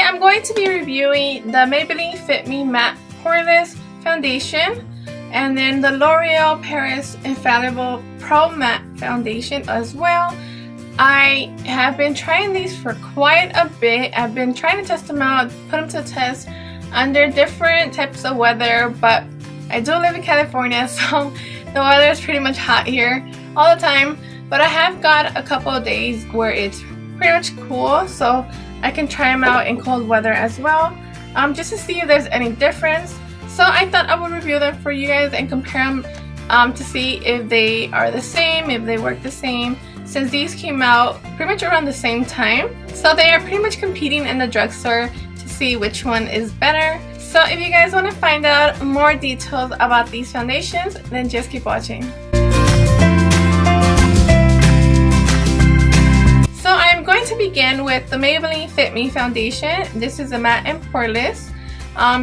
I'm going to be reviewing the Maybelline Fit Me Matte Poreless Foundation and then the L'Oreal Paris Infallible Pro-Matte Foundation as well. I have been trying these for quite a bit. I've been trying to test them out, put them to test under different types of weather, but I do live in California, so the weather is pretty much hot here all the time. But I have got a couple of days where it's pretty much cool, so I can try them out in cold weather as well, just to see if there's any difference. So I thought I would review them for you guys and compare them to see if they are the same, if they work the same, since these came out pretty much around the same time. So they are pretty much competing in the drugstore to see which one is better. So if you guys want to find out more details about these foundations, then just keep watching. So I'm going to begin with the Maybelline Fit Me Foundation. This is a matte and poreless.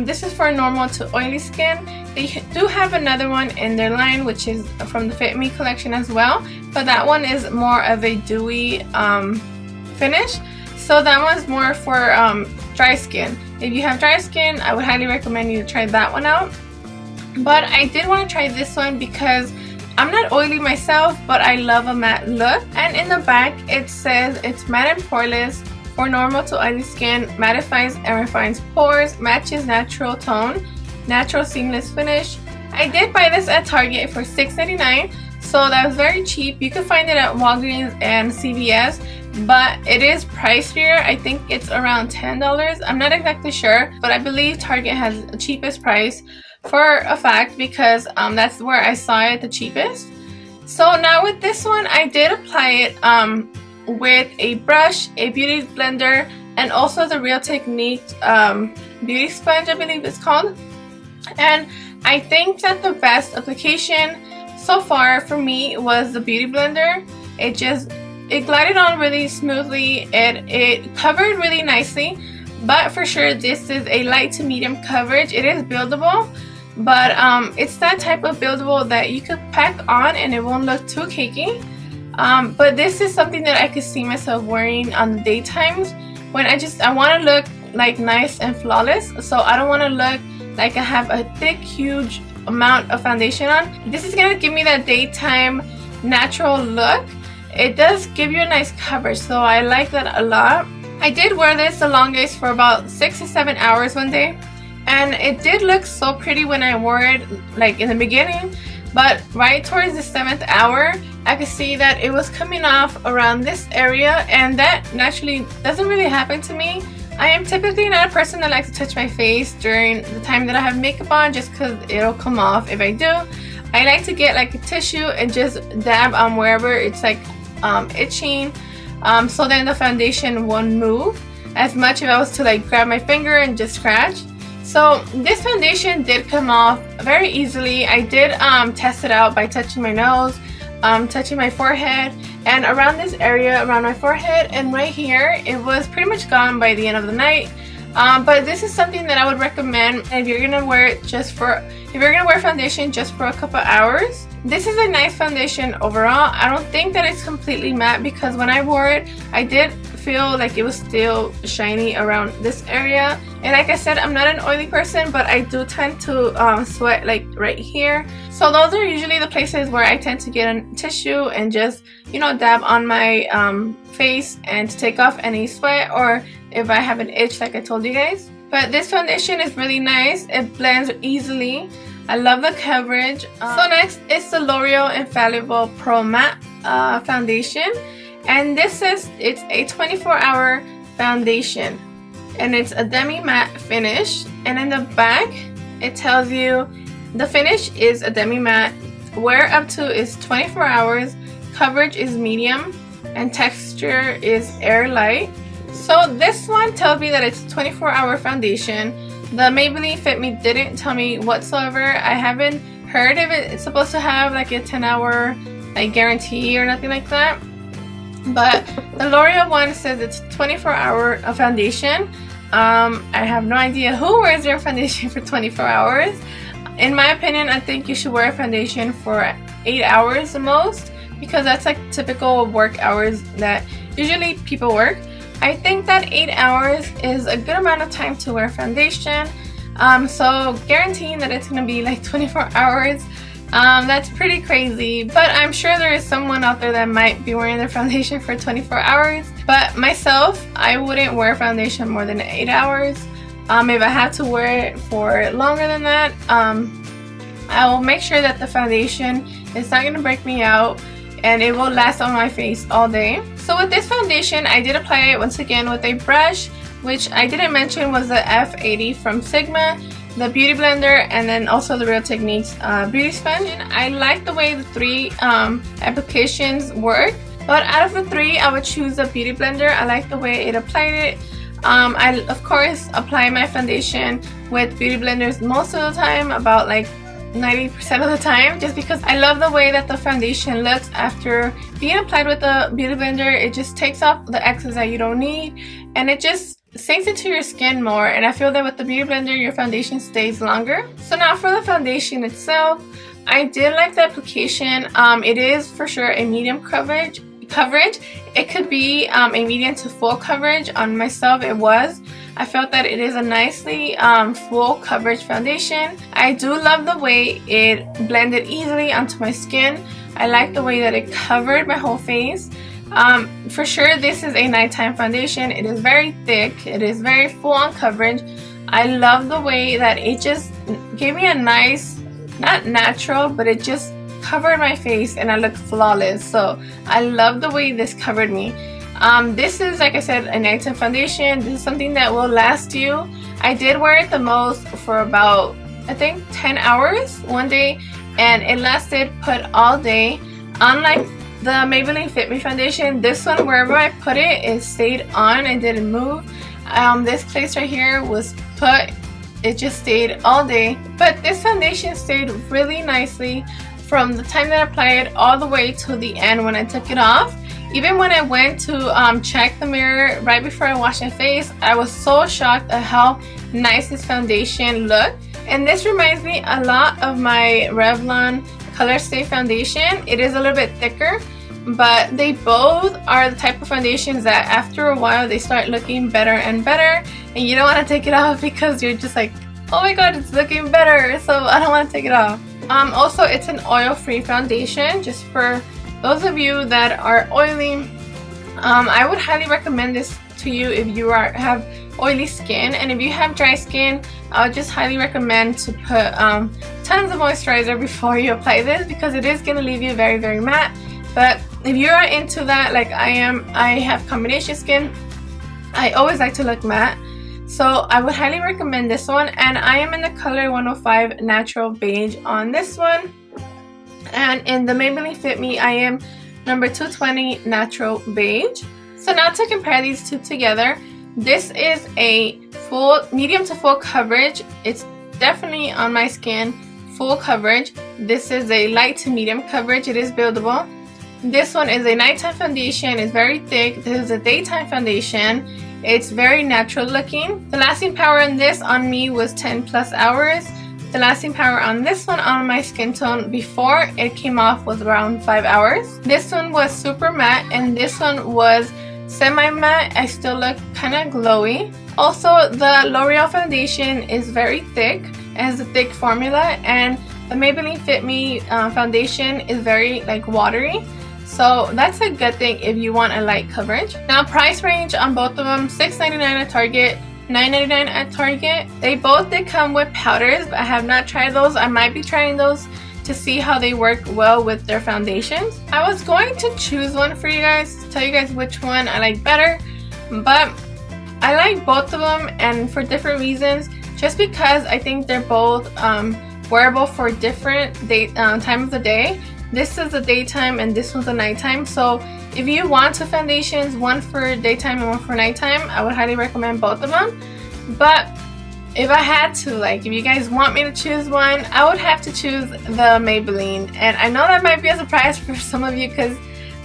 This is for normal to oily skin. They do have another one in their line, which is from the Fit Me collection as well, but that one is more of a dewy finish. So that one's more for dry skin. If you have dry skin, I would highly recommend you to try that one out. But I did want to try this one because I'm not oily myself, but I love a matte look. And in the back it says it's matte and poreless for normal to oily skin, mattifies and refines pores, matches natural tone, natural seamless finish. I did buy this at Target for $6.99, so that was very cheap. You can find it at Walgreens and CVS, but it is pricier. I think it's around $10. I'm not exactly sure, but I believe Target has the cheapest price for a fact because that's where I saw it the cheapest. So now with this one, I did apply it with a brush, a beauty blender, and also the Real Technique beauty sponge, I believe it's called. And I think that the best application so far for me was the beauty blender. It glided on really smoothly. It covered really nicely, but for sure this is a light to medium coverage. It is buildable, but it's that type of buildable that you could pack on and it won't look too cakey. But this is something that I could see myself wearing on the daytimes when I want to look like nice and flawless. So I don't want to look like I have a thick, huge amount of foundation on. This is gonna give me that daytime natural look. It does give you a nice coverage, so I like that a lot. I did wear this the longest for about 6 to 7 hours one day, and it did look so pretty when I wore it like in the beginning, but right towards the 7th hour I could see that it was coming off around this area, and that naturally doesn't really happen to me. I am typically not a person that likes to touch my face during the time that I have makeup on, just because it'll come off if I do. I like to get like a tissue and just dab on wherever it's like itching, so then the foundation won't move as much if I was to like grab my finger and just scratch. So this foundation did come off very easily. I did test it out by touching my nose, touching my forehead, and around this area around my forehead and right here, it was pretty much gone by the end of the night. But this is something that I would recommend if you're gonna wear foundation just for a couple hours. This is a nice foundation overall. I don't think that it's completely matte because when I wore it, I did feel like it was still shiny around this area. And like I said, I'm not an oily person, but I do tend to sweat like right here. So those are usually the places where I tend to get a tissue and just, you know, dab on my face and to take off any sweat, or if I have an itch like I told you guys. But this foundation is really nice. It blends easily. I love the coverage. So next is the L'Oreal Infallible Pro-Matte Foundation. And this is, it's a 24-hour foundation. And it's a demi-matte finish. And in the back, it tells you the finish is a demi-matte. Wear up to is 24 hours. Coverage is medium. And texture is air light. So this one tells me that it's a 24-hour foundation. The Maybelline Fit Me didn't tell me whatsoever. I haven't heard if it's supposed to have like a 10-hour like guarantee or nothing like that. But the L'Oreal one says it's 24-hour foundation. I have no idea who wears their foundation for 24 hours. In my opinion, I think you should wear a foundation for 8 hours the most, because that's like typical work hours that usually people work. I think that 8 hours is a good amount of time to wear foundation. So guaranteeing that it's gonna be like 24 hours, that's pretty crazy. But I'm sure there is someone out there that might be wearing their foundation for 24 hours. But myself, I wouldn't wear foundation more than 8 hours. If I have to wear it for longer than that, I will make sure that the foundation is not gonna break me out and it will last on my face all day. So with this foundation, I did apply it once again with a brush, which I didn't mention was the F80 from Sigma, the Beauty Blender, and then also the Real Techniques Beauty Sponge. And I like the way the 3 applications work, but out of the 3, I would choose the Beauty Blender. I like the way it applied it. I of course apply my foundation with Beauty Blenders most of the time, about like 90% of the time, just because I love the way that the foundation looks after being applied with the Beauty Blender. It just takes off the excess that you don't need, and it just sinks into your skin more, and I feel that with the Beauty Blender your foundation stays longer. So now for the foundation itself, I did like the application. It is for sure a medium coverage. It could be a medium to full coverage. On myself it was. I felt that it is a nicely full coverage foundation. I do love the way it blended easily onto my skin. I like the way that it covered my whole face. For sure this is a nighttime foundation. It is very thick. It is very full on coverage. I love the way that it just gave me a nice, not natural, but it just covered my face and I looked flawless. So I love the way this covered me. This is, like I said, a nighttime foundation. This is something that will last you. I did wear it the most for about, I think, 10 hours one day, and it lasted put all day. Unlike the Maybelline Fit Me foundation, this one, wherever I put it, it stayed on and didn't move. This place right here was put, it just stayed all day. But this foundation stayed really nicely from the time that I applied it all the way to the end when I took it off. Even when I went to check the mirror right before I washed my face, I was so shocked at how nice this foundation looked. And this reminds me a lot of my Revlon Color Stay foundation. It is a little bit thicker, but they both are the type of foundations that after a while they start looking better and better, and you don't want to take it off because you're just like, oh my god, it's looking better, so I don't want to take it off. Also, it's an oil-free foundation, just for those of you that are oily. I would highly recommend this to you if you have oily skin, and if you have dry skin, I would just highly recommend to put tons of moisturizer before you apply this, because it is going to leave you very, very matte. But if you are into that like I am, I have combination skin, I always like to look matte, so I would highly recommend this one. And I am in the color 105 Natural Beige on this one. And in the Maybelline Fit Me, I am number 220 Natural Beige. So now to compare these two together, this is a full, medium to full coverage. It's definitely on my skin, full coverage. This is a light to medium coverage. It is buildable. This one is a nighttime foundation. It's very thick. This is a daytime foundation. It's very natural looking. The lasting power on this on me was 10 plus hours. The lasting power on this one on my skin tone before it came off was around 5 hours. This one was super matte, and this one was semi-matte. I still look kind of glowy. Also, the L'Oreal foundation is very thick. It has a thick formula, and the Maybelline Fit Me foundation is very like watery. So that's a good thing if you want a light coverage. Now, price range on both of them, $6.99 at Target, $9.99 at Target. They both did come with powders, but I have not tried those. I might be trying those to see how they work well with their foundations. I was going to choose one for you guys, to tell you guys which one I like better, but I like both of them, and for different reasons, just because I think they're both wearable for different time of the day. This is the daytime and this one's the nighttime. So if you want two foundations, one for daytime and one for nighttime, I would highly recommend both of them. But if I had to, like, if you guys want me to choose one, I would have to choose the Maybelline. And I know that might be a surprise for some of you, because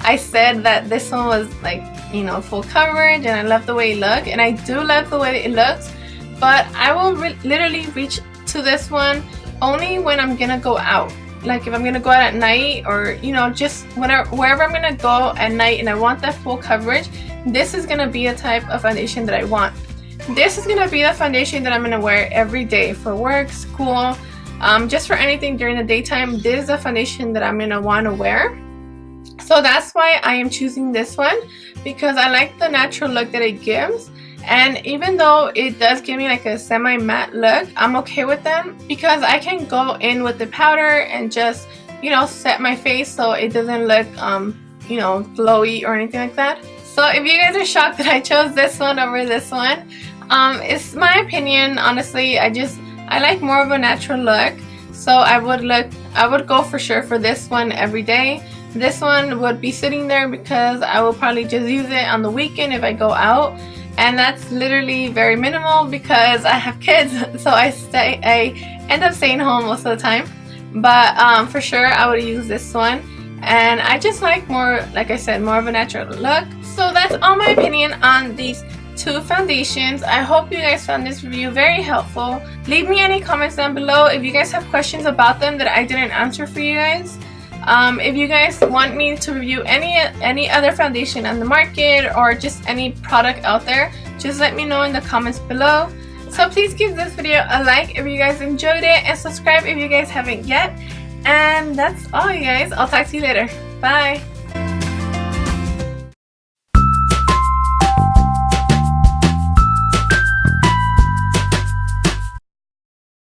I said that this one was like, you know, full coverage, and I love the way it looked, and I do love the way it looks. But I will literally reach to this one only when I'm gonna go out. Like if I'm gonna go out at night, or you know, just wherever I'm gonna go at night and I want that full coverage, this is gonna be a type of foundation that I want. This is gonna be the foundation that I'm gonna wear every day for work, school, just for anything during the daytime. This is a foundation that I'm gonna want to wear. So that's why I am choosing this one, because I like the natural look that it gives. And even though it does give me like a semi-matte look, I'm okay with them because I can go in with the powder and just, you know, set my face so it doesn't look, you know, glowy or anything like that. So if you guys are shocked that I chose this one over this one, it's my opinion. Honestly, I like more of a natural look. So I would go for sure for this one every day. This one would be sitting there because I will probably just use it on the weekend if I go out, and that's literally very minimal because I have kids, so I end up staying home most of the time. But for sure I would use this one, and I just like more, like I said, more of a natural look. So that's all my opinion on these two foundations. I hope you guys found this review very helpful. Leave me any comments down below if you guys have questions about them that I didn't answer for you guys. If you guys want me to review any other foundation on the market or just any product out there, just let me know in the comments below. So please give this video a like if you guys enjoyed it, and subscribe if you guys haven't yet. And that's all, you guys. I'll talk to you later. Bye.